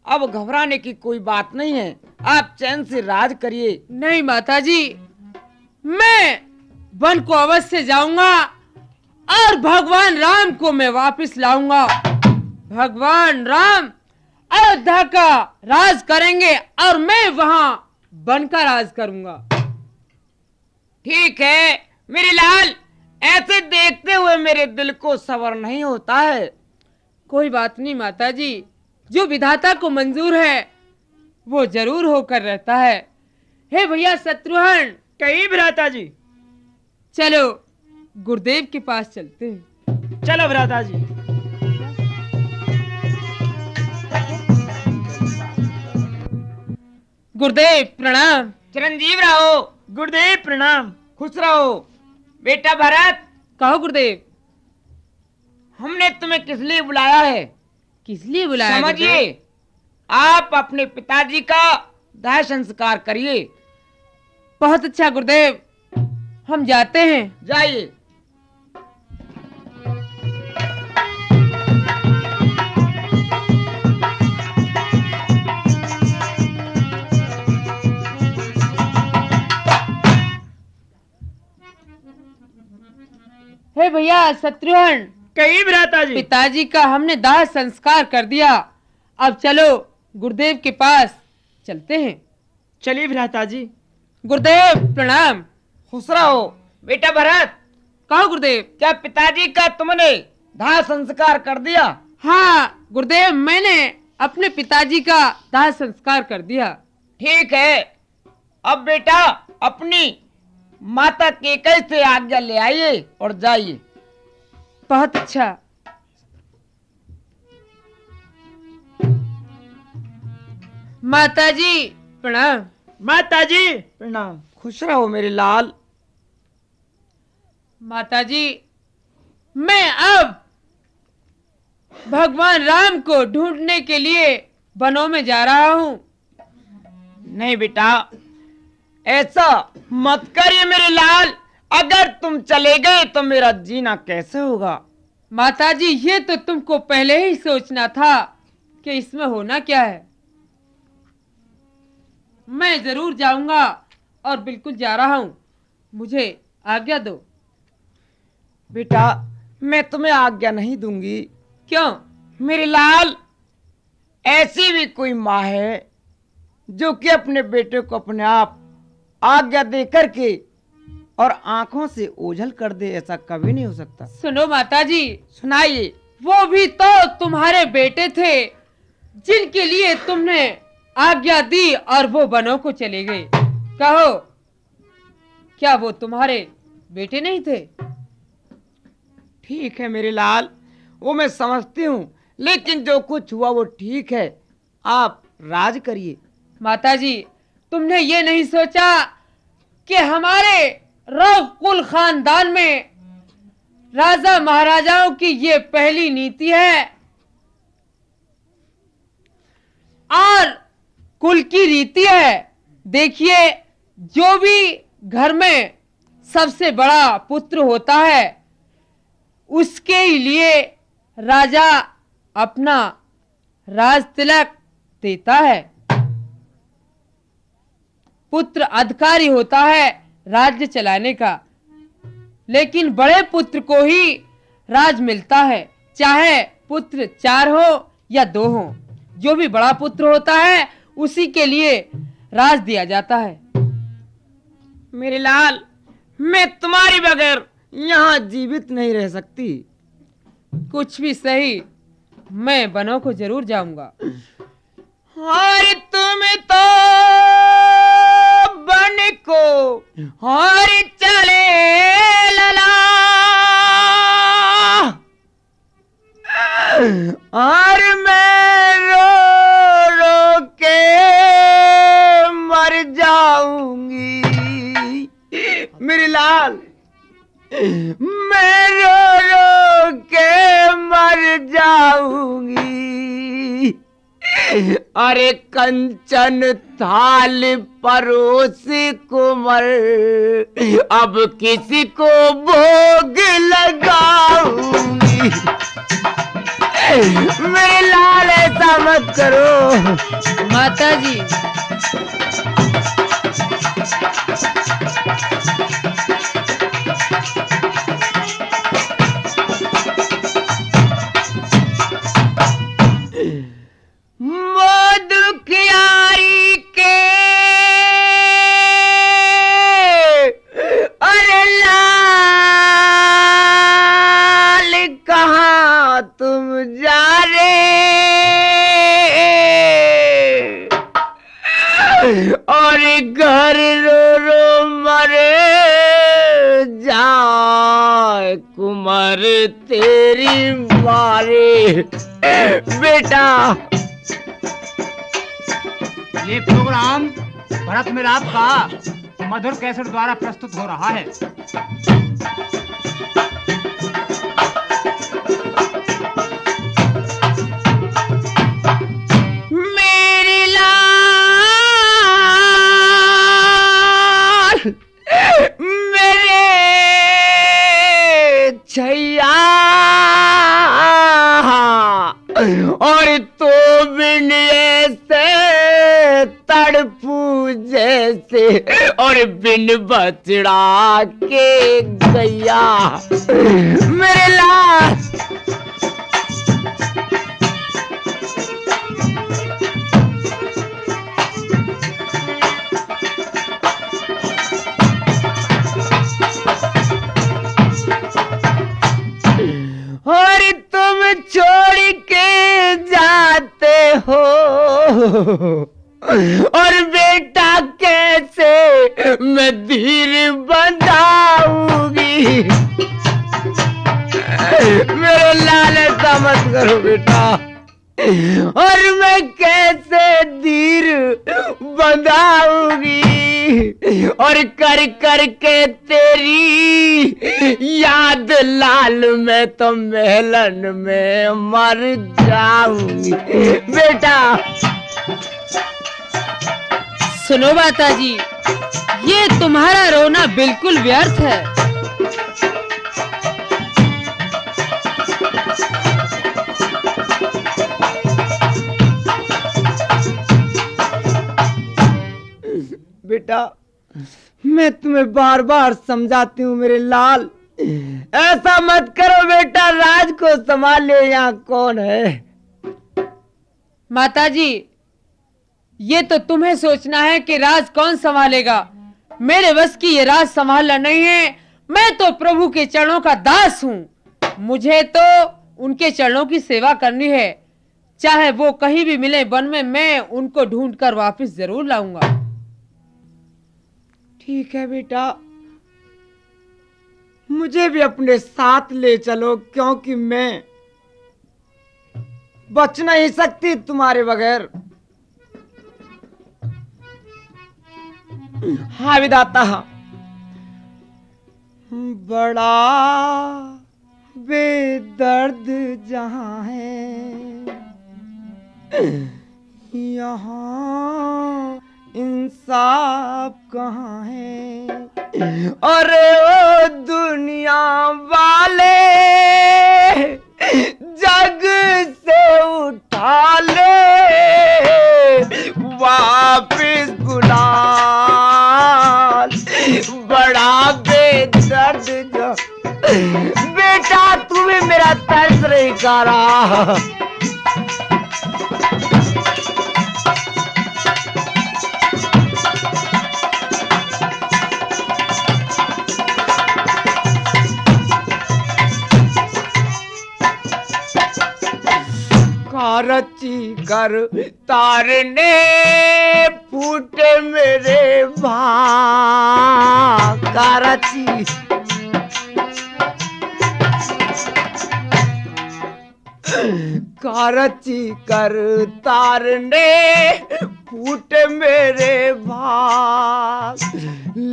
Speaker 4: अब घबराने की कोई बात नहीं है, आप चैन से राज करिए।
Speaker 3: नहीं माताजी, मैं वन को अवश्य जाऊंगा और भगवान राम को मैं वापस लाऊंगा। भगवान राम अयोध्या का राज करेंगे और मैं वहां वन का राज करूंगा।
Speaker 4: ठीक है मेरे लाल, ऐसे देखते हुए मेरे दिल को सब्र नहीं होता है।
Speaker 3: कोई बात नहीं माताजी, जो विधाता को मंजूर है वो जरूर होकर रहता है। हे भैया शत्रुघ्न,
Speaker 5: कहीं भ्राता जी।
Speaker 3: चलो गुरुदेव के पास चलते हैं।
Speaker 5: चलो भ्राता जी।
Speaker 3: गुरुदेव प्रणाम।
Speaker 4: चिरंजीव रहो।
Speaker 5: गुरुदेव प्रणाम।
Speaker 4: खुश रहो। बेटा भरत,
Speaker 3: कहो गुरुदेव,
Speaker 4: हमने तुम्हें किस लिए बुलाया है?
Speaker 3: किस लिए बुलाया?
Speaker 4: समझिए, आप अपने पिताजी का दाह संस्कार करिए।
Speaker 3: बहुत अच्छा गुरुदेव, हम जाते हैं।
Speaker 4: जाइए।
Speaker 3: हे भैया शत्रुघ्न,
Speaker 5: कहीं भ्राता जी।
Speaker 3: पिताजी का हमने दाह संस्कार कर दिया, अब चलो गुरुदेव के पास चलते हैं।
Speaker 5: चलिए भ्राता जी।
Speaker 3: गुरुदेव प्रणाम।
Speaker 4: खुश रहो। बेटा भरत,
Speaker 3: कहो गुरुदेव।
Speaker 4: क्या पिताजी का तुमने दाह संस्कार कर दिया?
Speaker 3: हाँ गुरुदेव, मैंने अपने पिताजी का दाह संस्कार कर दिया।
Speaker 4: ठीक है, अब बेटा अपनी माता कैकेयी से आज्ञा ले आइए और जाइए।
Speaker 3: बहुत अच्छा। माताजी प्रणाम।
Speaker 5: माता जी प्रणाम।
Speaker 4: खुश रहो मेरे लाल।
Speaker 3: माताजी, मैं अब भगवान राम को ढूंढने के लिए वनों में जा रहा हूँ।
Speaker 4: नहीं बेटा, ऐसा मत करिए मेरे लाल। अगर तुम चले गए तो मेरा जीना कैसे होगा?
Speaker 3: माताजी, ये तो तुमको पहले ही सोचना था कि इसमें होना क्या है। मैं जरूर जाऊंगा और बिल्कुल जा रहा हूँ, मुझे आज्ञा दो।
Speaker 4: बेटा, मैं तुम्हें आज्ञा नहीं दूंगी।
Speaker 3: क्यों?
Speaker 4: मेरे लाल, ऐसी भी कोई माँ है जो कि अपने बेटे को अपने आप आज्ञा दे करके और आंखों से ओझल कर दे? ऐसा कभी नहीं हो सकता।
Speaker 3: सुनो माताजी,
Speaker 4: सुनाइए।
Speaker 3: वो भी तो तुम्हारे बेटे थे जिनके लिए तुमने आज्ञा दी और वो वनों को चले गए। कहो, क्या वो तुम्हारे बेटे नहीं थे?
Speaker 4: ठीक है मेरे लाल, वो मैं समझती हूँ, लेकिन जो कुछ हुआ वो ठीक है। आप राज करिए।
Speaker 3: माताजी, तुमने ये नहीं सोचा कि हमारे रव कुल खानदान में राजा महाराजाओं की ये पहली नीति है और कुल की रीति है। देखिए, जो भी घर में सबसे बड़ा पुत्र होता है उसके लिए राजा अपना राज तिलक देता है। पुत्र अधिकारी होता है राज्य चलाने का, लेकिन बड़े पुत्र को ही राज मिलता है, चाहे पुत्र 4 हो या 2 हो। जो भी बड़ा पुत्र होता है उसी के लिए राज दिया जाता है।
Speaker 4: मेरे लाल, मैं तुम्हारी बगैर यहाँ जीवित नहीं रह सकती।
Speaker 3: कुछ भी सही, मैं बनों को जरूर जाऊंगा।
Speaker 4: और तुम तो बन को और चले लला, और मैं रो रो के मर जाऊंगी मेरे लाल, मैं रो रो के मर जाऊंगी। अरे कंचन थाल परोस कुंवर, अब किसी को भोग लगाऊंगी। मेरे लाल ऐसा मत करो।
Speaker 3: माता जी,
Speaker 4: दुखियारी के अरे लाल कहाँ तुम जा रे, और घर रो रो मरे जाए कुंवर तेरी मारे। बेटा,
Speaker 2: ये प्रोग्राम भरत मिलाप का मधुर कैसेट द्वारा प्रस्तुत हो रहा है।
Speaker 4: मेरी लाल मेरे छैया, और तो बिन ऐसे तड़पू जैसे, और बिन बचड़ा के गैया मेरे लाल। और तुम छोड़ के जाते हो, और बेटा कैसे मैं धीर बंधाऊंगी। मेरे लाल ऐसा मत करो बेटा, और मैं कैसे धीर बंधाऊंगी, और कर कर के तेरी याद लाल मैं तो महलन में मर जाऊंगी। बेटा
Speaker 3: सुनो माता जी, ये तुम्हारा रोना बिल्कुल व्यर्थ है।
Speaker 4: बेटा, मैं तुम्हें बार बार समझाती हूँ मेरे लाल, ऐसा मत करो बेटा। राज को संभाले यहाँ कौन है?
Speaker 3: माता जी, ये तो तुम्हें सोचना है कि राज कौन संभालेगा। मेरे बस की ये राज संभालना नहीं है। मैं तो प्रभु के चरणों का दास हूँ। मुझे तो उनके चरणों की सेवा करनी है। चाहे वो कहीं भी मिले वन में, मैं उनको ढूंढकर वापस जरूर लाऊंगा।
Speaker 4: ठीक है बेटा, मुझे भी अपने साथ ले चलो, क्योंकि मैं बच नहीं सकती तुम्हारे बगैर। हाँ विधाता, बड़ा बेदर्द जहां है, यहाँ इंसाफ कहाँ है। अरे ओ दुनिया वाले, जग से उठा ले वापिस बुला, बड़ा बेदर्द जो। बेटा तुम्हें मेरा तरस नहीं खा रहा। कारची कर तारने फूटे मेरे भाग कारची कारची कर तारने फूटे मेरे भाग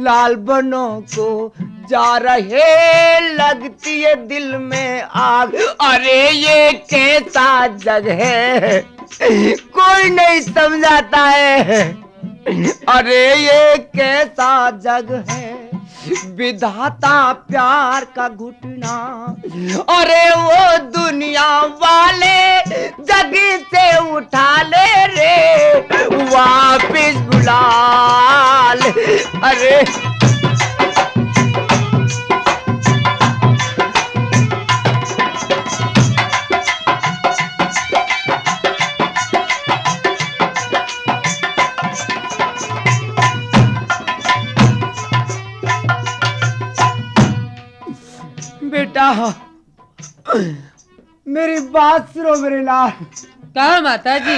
Speaker 4: लाल बनों को जा रहे लगती है दिल में आग अरे ये कैसा जग है कोई नहीं समझाता है अरे ये कैसा जग है विधाता प्यार का घुटना अरे वो दुनिया वाले जग से उठा ले रे वापिस बुला ले अरे बेटा मेरी बात सुनो मेरे लाल
Speaker 3: कहा माता जी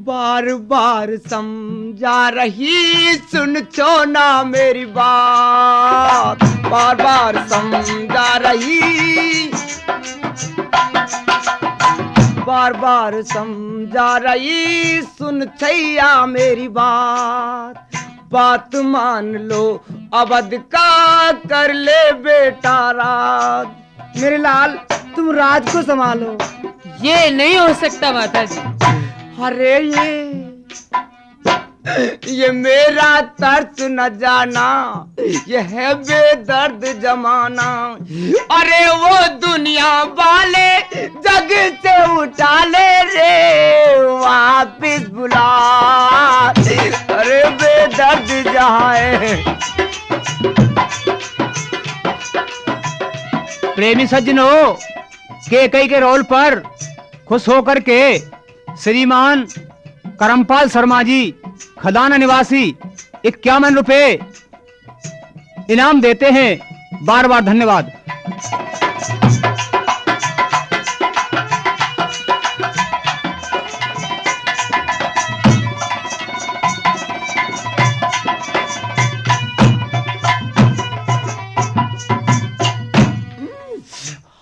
Speaker 4: बार बार समझा रही सुन छो ना मेरी बात बार बार समझा रही बार बार समझा रही सुन छैया मेरी बात मान लो अवध का कर ले बेटा राज मेरे लाल तुम राज को संभालो
Speaker 3: ये नहीं हो सकता माता जी
Speaker 4: अरे ये मेरा तर्क न जाना ये है बेदर्द जमाना अरे वो दुनिया वाले जग से उठा ले रे वापिस बुला अरे बेदर्द जहाँ है
Speaker 2: प्रेमी सज्जनों केकई के रोल पर खुश होकर के श्रीमान करमपाल शर्मा जी खदाना निवासी 51 रुपए इनाम देते हैं बार बार धन्यवाद।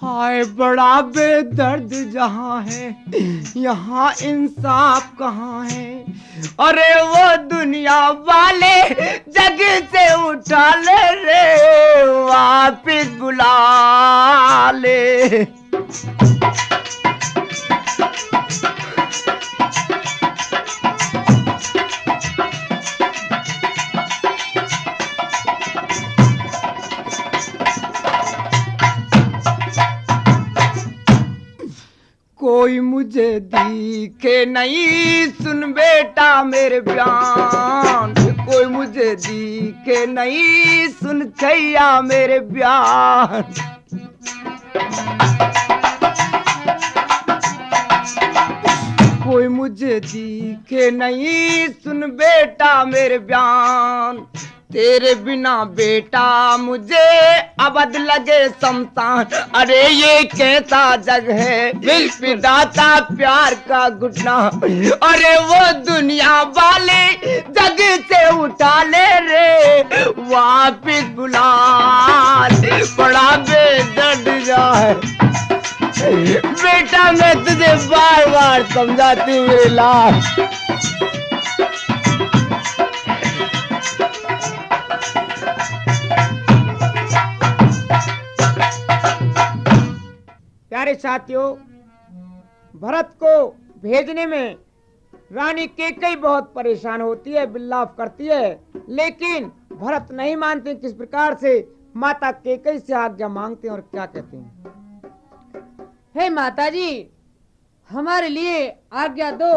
Speaker 4: हाय बड़ा बेदर्द जहाँ है यहाँ इंसाफ कहाँ है अरे वो दुनिया वाले जग से उठा ले रे वापिस बुला ले कोई मुझे दिखे नहीं सुन बेटा मेरे बयान कोई मुझे दिखे नहीं सुन छैया मेरे बयान कोई मुझे दिखे नहीं सुन बेटा मेरे बयान तेरे बिना बेटा मुझे अबद लगे शमशान अरे ये कैसा जग है विधाता प्यार का घुटना अरे वो दुनिया वाले जग से उठा ले रे वापिस बुला बड़ा बेदर्द जाए बेटा मैं तुझे बार बार समझाती हूँ मेरे लाल
Speaker 6: प्यारे साथियों भरत को भेजने में रानी केकई बहुत परेशान होती है बिल्लाफ करती है लेकिन भरत नहीं मानते किस प्रकार से माता केकई से आज्ञा मांगते हैं और क्या कहते हैं
Speaker 3: हे माता जी हमारे लिए आज्ञा दो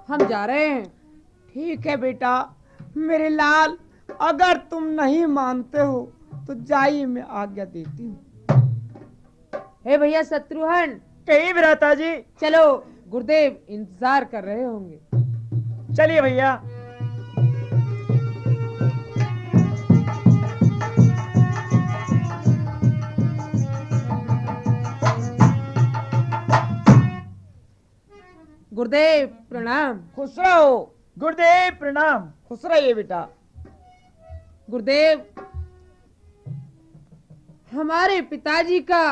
Speaker 3: हम जा रहे हैं
Speaker 6: ठीक है बेटा मेरे लाल अगर तुम नहीं मानते हो तो जाइए मैं आज्ञा देती हूँ
Speaker 3: हे भैया शत्रुघ्न
Speaker 6: कहीं भ्राता जी
Speaker 3: चलो गुरुदेव इंतजार कर रहे होंगे
Speaker 6: चलिए भैया
Speaker 3: गुरुदेव प्रणाम।
Speaker 6: खुश रहो।
Speaker 5: गुरुदेव प्रणाम।
Speaker 6: खुश रहिए बेटा।
Speaker 3: गुरुदेव, हमारे पिताजी का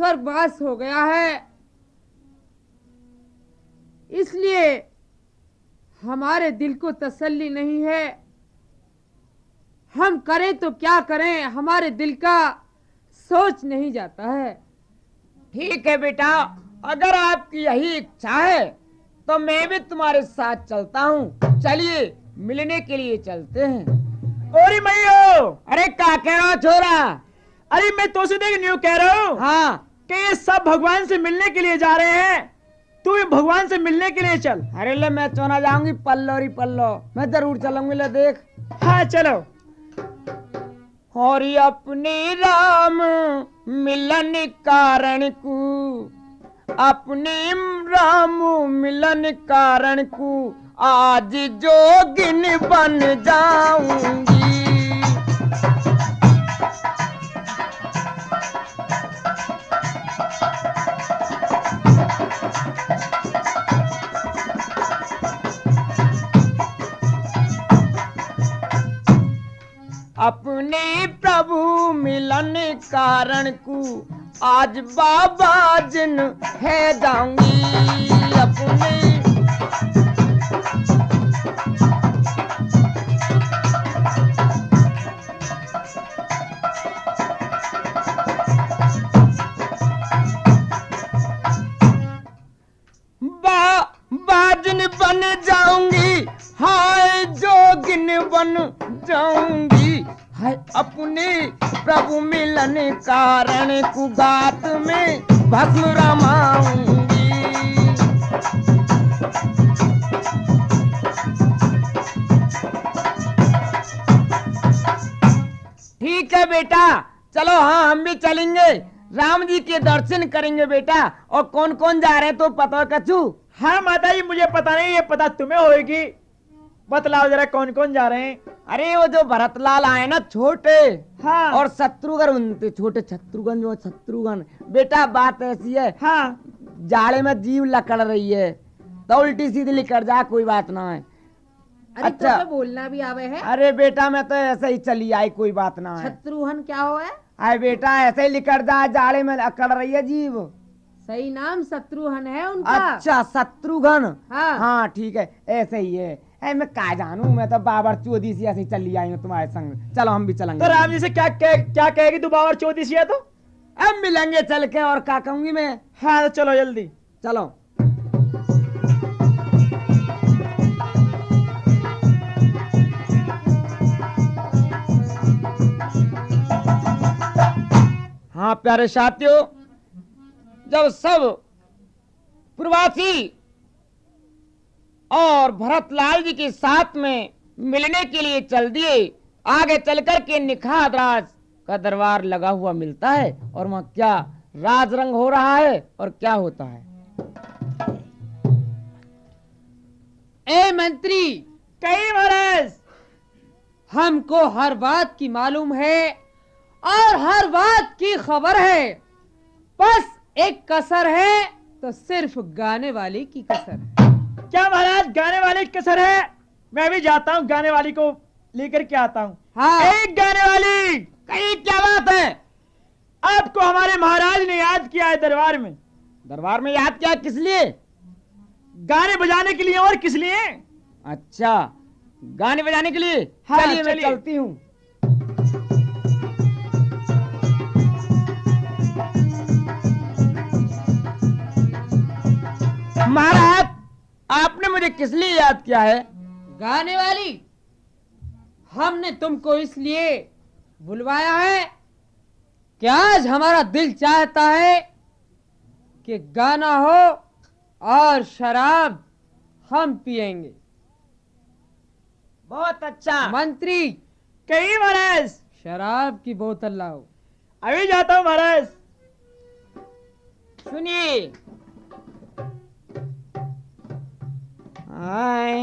Speaker 3: स्वर्गवास हो गया है, इसलिए हमारे दिल को तसल्ली नहीं है। हम करें तो क्या करें, हमारे दिल का सोच नहीं जाता है।
Speaker 6: ठीक है बेटा, अगर आपकी यही इच्छा है तो मैं भी तुम्हारे साथ चलता हूँ। चलिए मिलने के लिए चलते हैं।
Speaker 5: ओरी मैयो,
Speaker 6: अरे क्या कह रहा हो छोरा?
Speaker 5: अरे मैं तो से देख न्यू कह रहा हूँ
Speaker 6: हाँ,
Speaker 5: कि ये सब भगवान से मिलने के लिए जा रहे हैं, तू भी भगवान से मिलने के लिए चल।
Speaker 6: अरे ले मैं चोना जाऊंगी पल्लो री पल्लो, मैं जरूर चलूंगी। ले देख।
Speaker 5: हाँ चलो।
Speaker 6: और अपने राम मिलन कारण को, अपने राम मिलन कारण को आज जोगिन बन जाऊंगी। अपने प्रभु मिलन कारण को आज बाबा जिन है जाऊंगी। अपने बाजिन बन जाऊंगी, हाय जोगिन बन जाऊंगी। हाय अपने प्रभु मिलन कारण कुगात में भस्म रमाऊंगी। ठीक है बेटा, चलो। हाँ हम भी चलेंगे, राम जी के दर्शन करेंगे बेटा। और कौन कौन जा रहे हैं तो पता कछु?
Speaker 5: हाँ माता जी, मुझे पता नहीं, ये पता तुम्हें होगी, बतलाओ जरा कौन कौन जा रहे हैं।
Speaker 6: अरे वो जो भरतलाल आए ना छोटे,
Speaker 5: हाँ।
Speaker 6: और शत्रुघ्न, उनके छोटे शत्रुघ्न, जो शत्रुघ्न बेटा, बात ऐसी है,
Speaker 5: हाँ।
Speaker 6: जाड़े में जीव लकड़ रही है तो उल्टी सीधी लिकड़ जा, कोई बात ना है।
Speaker 3: अरे
Speaker 6: अच्छा।
Speaker 3: तो बोलना भी आवे है।
Speaker 6: अरे बेटा मैं तो ऐसे ही चली आई, कोई बात ना है।
Speaker 3: शत्रुघ्न क्या हो है?
Speaker 6: अरे बेटा ऐसे ही लिकड़ जा, जाड़े में अकड़ रही है जीव।
Speaker 3: सही नाम शत्रुघ्न है उनका।
Speaker 6: अच्छा शत्रुघ्न।
Speaker 3: हाँ।
Speaker 6: हाँ ठीक है, ऐसे ही है। मैं क्या जानू, मैं तो बाबर चौधरी से ऐसे ही चली आई हूँ तुम्हारे संग। चलो हम भी चलेंगे।
Speaker 5: तो राम जी से क्या कहेगी तू बाबर चौधरी तो?
Speaker 6: अब मिलेंगे चल के, और क्या कहूंगी मैं।
Speaker 5: हाँ तो चलो जल्दी
Speaker 6: चलो। हाँ प्यारे साथियों, जब सब प्रवासी और भरतलाल जी के साथ में मिलने के लिए चल दिए, आगे चलकर के निखात राज का दरबार लगा हुआ मिलता है, और वहां क्या राज रंग हो रहा है और क्या होता है।
Speaker 3: ए मंत्री,
Speaker 5: कहीं महाराज,
Speaker 3: हमको हर बात की मालूम है और हर बात की खबर है, बस एक कसर है, तो सिर्फ गाने वाले की कसर है।
Speaker 5: क्या महाराज गाने वाले की कसर है? मैं भी जाता हूँ, गाने वाली को लेकर के आता हूँ।
Speaker 3: हाँ।
Speaker 5: एक गाने वाली,
Speaker 6: कहीं क्या बात है?
Speaker 5: आपको हमारे महाराज ने याद किया है दरबार में।
Speaker 6: दरबार में याद किया किस लिए?
Speaker 5: गाने बजाने के लिए, और किस लिए?
Speaker 6: अच्छा गाने बजाने के लिए।
Speaker 5: हाँ,
Speaker 6: चलिए मैं
Speaker 5: चलिए।
Speaker 6: चलती हूँ। महाराज आपने मुझे किस लिए याद किया है?
Speaker 3: गाने वाली, हमने तुमको इसलिए बुलवाया है कि आज हमारा दिल चाहता है कि गाना हो और शराब हम पिएंगे।
Speaker 6: बहुत अच्छा।
Speaker 3: मंत्री,
Speaker 5: कहीं महाराज,
Speaker 3: शराब की बोतल लाओ।
Speaker 5: अभी जाता हूँ महाराज।
Speaker 6: सुनिए, आए